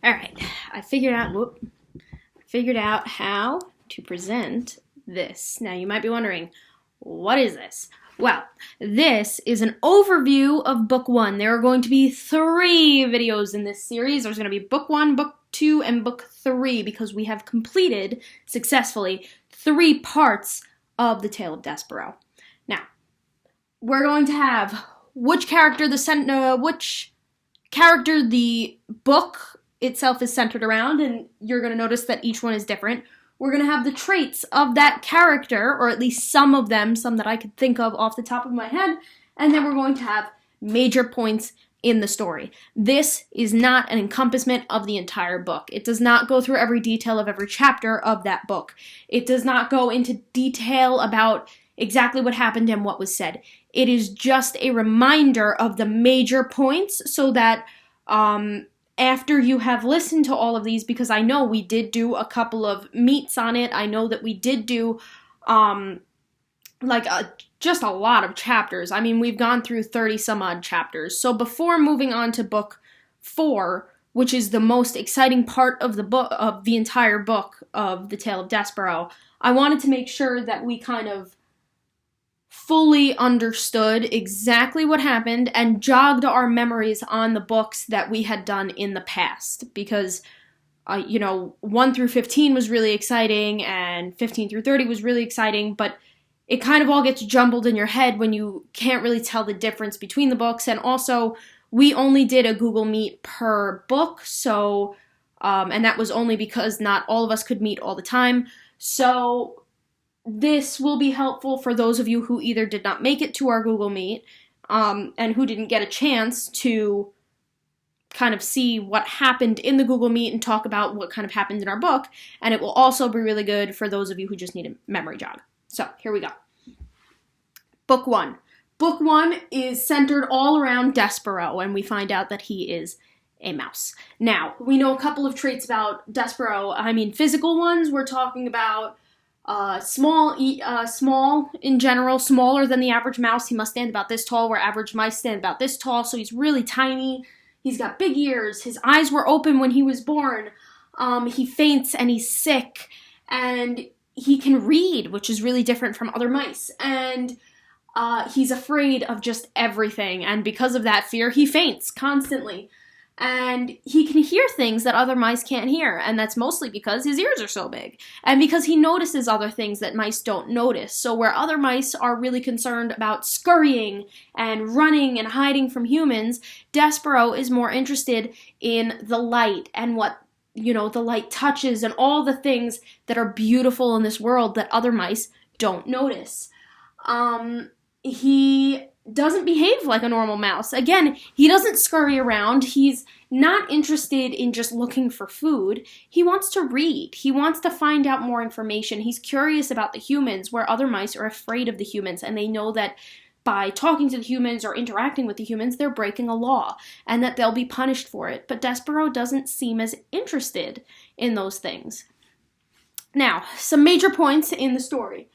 All right, I figured out how to present this. Now you might be wondering, what is this? Well, this is an overview of book 1. There are going to be 3 videos in this series. There's going to be book 1, book 2, and book 3 because we have completed successfully 3 parts of the Tale of Despereaux. Now, we're going to have which character the book itself is centered around, and you're going to notice that each one is different. We're going to have the traits of that character, or at least some of them, some that I could think of off the top of my head, and then we're going to have major points in the story. This is not an encompassment of the entire book. It does not go through every detail of every chapter of that book. It does not go into detail about exactly what happened and what was said. It is just a reminder of the major points so that after you have listened to all of these, because I know we did do a couple of meets on it. I know that we did do just a lot of chapters. I mean, we've gone through 30 some odd chapters. So before moving on to book 4, which is the most exciting part of the book, of the entire book of The Tale of Despereaux, I wanted to make sure that we kind of fully understood exactly what happened and jogged our memories on the books that we had done in the past, because 1 through 15 was really exciting and 15 through 30 was really exciting, but it kind of all gets jumbled in your head when you can't really tell the difference between the books. And also, we only did a Google Meet per book, so and that was only because not all of us could meet all the time. So this will be helpful for those of you who either did not make it to our Google Meet and who didn't get a chance to kind of see what happened in the Google Meet and talk about what kind of happened in our book. And it will also be really good for those of you who just need a memory jog. So here we go. Book 1. Book 1 is centered all around Despereaux, and we find out that he is a mouse. Now, we know a couple of traits about Despereaux. I mean, physical ones, we're talking about small in general, smaller than the average mouse. He must stand about this tall, where average mice stand about this tall, so he's really tiny. He's got big ears. His eyes were open when he was born. He faints and he's sick, and he can read, which is really different from other mice, and he's afraid of just everything, and because of that fear, he faints constantly. And he can hear things that other mice can't hear, and that's mostly because his ears are so big, and because he notices other things that mice don't notice. So where other mice are really concerned about scurrying and running and hiding from humans, Despereaux is more interested in the light and what, the light touches and all the things that are beautiful in this world that other mice don't notice. He doesn't behave like a normal mouse. Again, he doesn't scurry around. He's not interested in just looking for food. He wants to read. He wants to find out more information. He's curious about the humans, where other mice are afraid of the humans, and they know that by talking to the humans or interacting with the humans, they're breaking a law, and that they'll be punished for it. But Despereaux doesn't seem as interested in those things. Now, some major points in the story.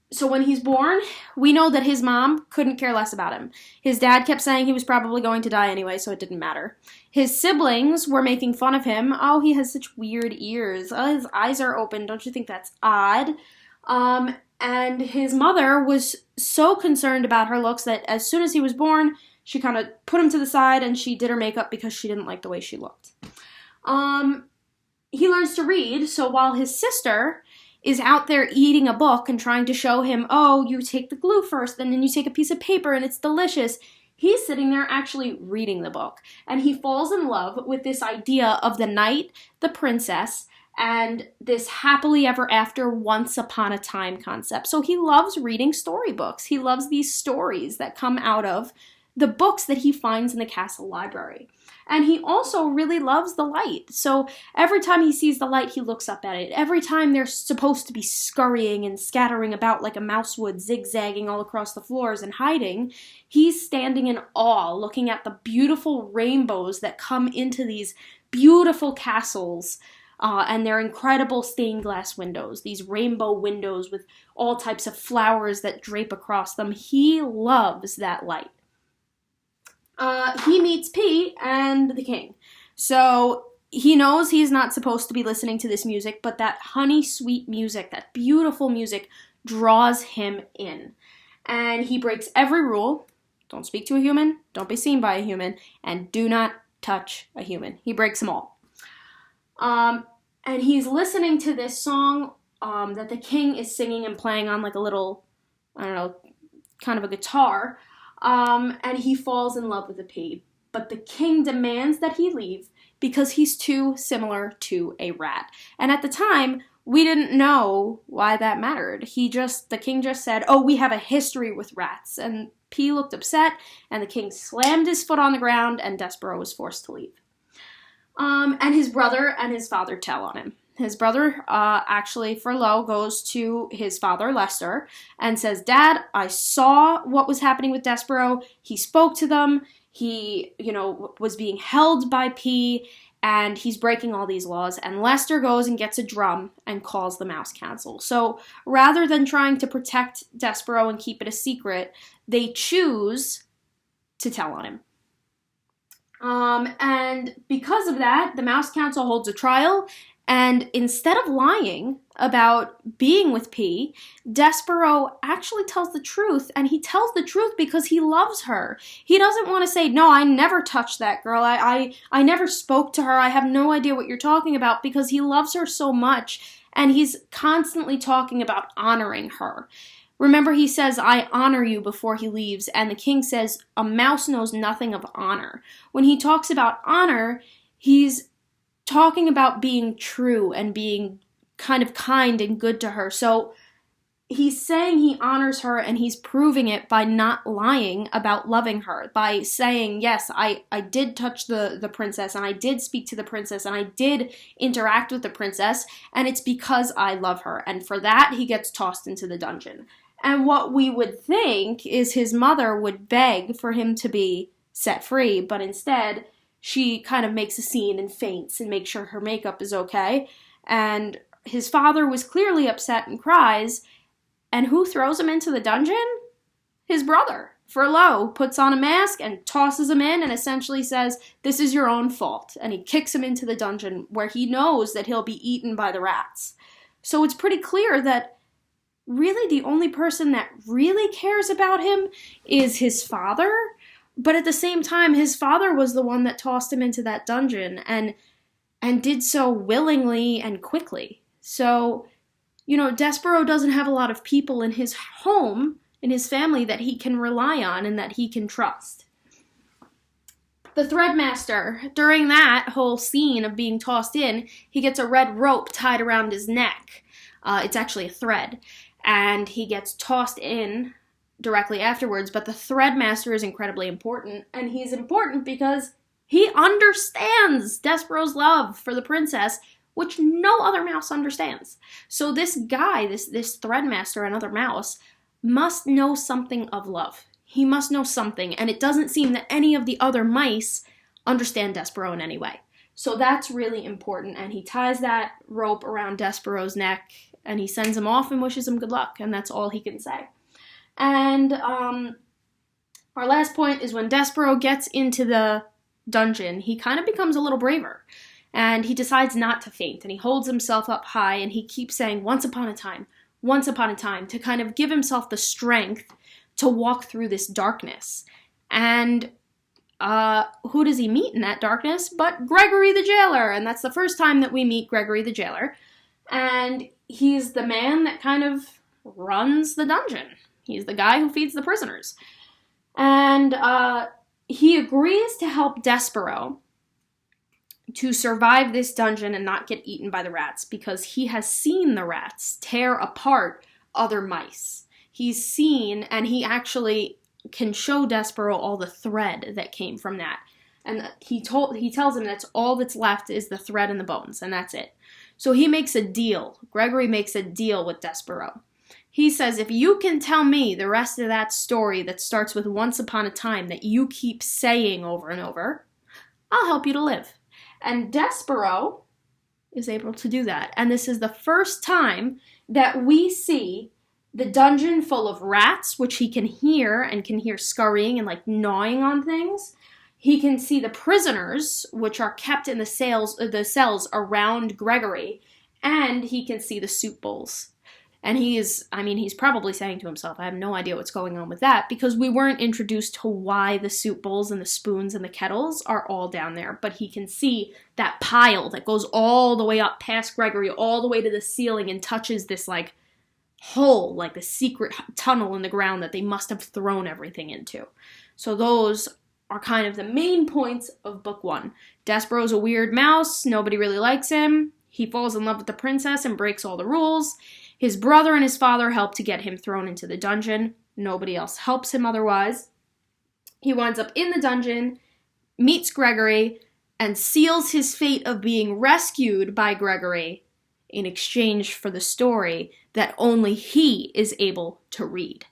So when he's born, we know that his mom couldn't care less about him. His dad kept saying he was probably going to die anyway, so it didn't matter. His siblings were making fun of him. Oh, he has such weird ears. Oh, his eyes are open. Don't you think that's odd? And his mother was so concerned about her looks that as soon as he was born, she kind of put him to the side and she did her makeup because she didn't like the way she looked. He learns to read, so while his sister is out there eating a book and trying to show him, oh, you take the glue first, and then you take a piece of paper, and it's delicious, he's sitting there actually reading the book. And he falls in love with this idea of the knight, the princess, and this happily ever after, once upon a time concept. So he loves reading storybooks. He loves these stories that come out of the books that he finds in the castle library. And he also really loves the light. So every time he sees the light, he looks up at it. Every time they're supposed to be scurrying and scattering about like a mouse would, zigzagging all across the floors and hiding, he's standing in awe, looking at the beautiful rainbows that come into these beautiful castles and their incredible stained glass windows, these rainbow windows with all types of flowers that drape across them. He loves that light. He meets Pete and the king. So he knows he's not supposed to be listening to this music, but that honey sweet music, that beautiful music, draws him in. And he breaks every rule. Don't speak to a human, don't be seen by a human, and do not touch a human. He breaks them all. And he's listening to this song that the king is singing and playing on like a little, I don't know, kind of a guitar. And he falls in love with the pea. But the king demands that he leave because he's too similar to a rat. And at the time, we didn't know why that mattered. The king just said, oh, we have a history with rats. And P looked upset, and the king slammed his foot on the ground, and Despero was forced to leave. And his brother and his father tell on him. His brother, actually, Frollo, goes to his father, Lester, and says, Dad, I saw what was happening with Despero. He spoke to them. He, was being held by P, and he's breaking all these laws. And Lester goes and gets a drum and calls the Mouse Council. So rather than trying to protect Despero and keep it a secret, they choose to tell on him. And because of that, the Mouse Council holds a trial, and instead of lying about being with P, Despero actually tells the truth, and he tells the truth because he loves her. He doesn't want to say, no, I never touched that girl, I never spoke to her, I have no idea what you're talking about, because he loves her so much, and he's constantly talking about honoring her. Remember, he says, I honor you before he leaves, and the king says, a mouse knows nothing of honor. When he talks about honor, he's talking about being true and being kind of kind and good to her. So he's saying he honors her, and he's proving it by not lying about loving her, by saying, yes, I did touch the princess, and I did speak to the princess, and I did interact with the princess, and it's because I love her. And for that, he gets tossed into the dungeon. And what we would think is his mother would beg for him to be set free, but instead, she kind of makes a scene and faints and makes sure her makeup is okay. And his father was clearly upset and cries. And who throws him into the dungeon? His brother. Frollo puts on a mask and tosses him in and essentially says, this is your own fault. And he kicks him into the dungeon where he knows that he'll be eaten by the rats. So it's pretty clear that really the only person that really cares about him is his father. But at the same time, his father was the one that tossed him into that dungeon and did so willingly and quickly. So, Despero doesn't have a lot of people in his home, in his family, that he can rely on and that he can trust. The Threadmaster, during that whole scene of being tossed in, he gets a red rope tied around his neck. It's actually a thread. And he gets tossed in directly afterwards, but the Threadmaster is incredibly important, and he's important because he understands Despero's love for the princess, which no other mouse understands. So this guy, this Threadmaster, another mouse, must know something of love. He must know something, and it doesn't seem that any of the other mice understand Despero in any way. So that's really important, and he ties that rope around Despero's neck, and he sends him off and wishes him good luck, and that's all he can say. And our last point is when Despero gets into the dungeon, he kind of becomes a little braver. And he decides not to faint, and he holds himself up high, and he keeps saying, once upon a time, to kind of give himself the strength to walk through this darkness. And who does he meet in that darkness but Gregory the Jailer? And that's the first time that we meet Gregory the Jailer. And he's the man that kind of runs the dungeon. He's the guy who feeds the prisoners. And he agrees to help Despero to survive this dungeon and not get eaten by the rats because he has seen the rats tear apart other mice. He's seen, and he actually can show Despero all the thread that came from that. And he tells him that's all that's left is the thread and the bones, and that's it. So he makes a deal. Gregory makes a deal with Despero. He says, if you can tell me the rest of that story that starts with once upon a time that you keep saying over and over, I'll help you to live. And Despero is able to do that. And this is the first time that we see the dungeon full of rats, which he can hear and can hear scurrying and like gnawing on things. He can see the prisoners, which are kept in the cells around Gregory, and he can see the soup bowls. And he's probably saying to himself, I have no idea what's going on with that, because we weren't introduced to why the soup bowls and the spoons and the kettles are all down there. But he can see that pile that goes all the way up past Gregory, all the way to the ceiling, and touches this, like, hole, like the secret tunnel in the ground that they must have thrown everything into. So those are kind of the main points of book 1. Despero's a weird mouse. Nobody really likes him. He falls in love with the princess and breaks all the rules. His brother and his father help to get him thrown into the dungeon. Nobody else helps him otherwise. He winds up in the dungeon, meets Gregory, and seals his fate of being rescued by Gregory in exchange for the story that only he is able to read.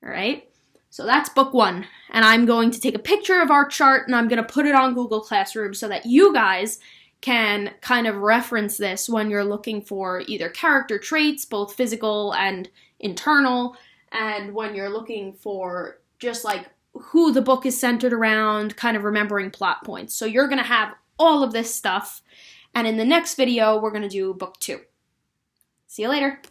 All right? So that's book 1. And I'm going to take a picture of our chart and I'm going to put it on Google Classroom so that you guys can kind of reference this when you're looking for either character traits, both physical and internal, and when you're looking for just like who the book is centered around, kind of remembering plot points. So you're going to have all of this stuff. And in the next video, we're going to do book 2. See you later.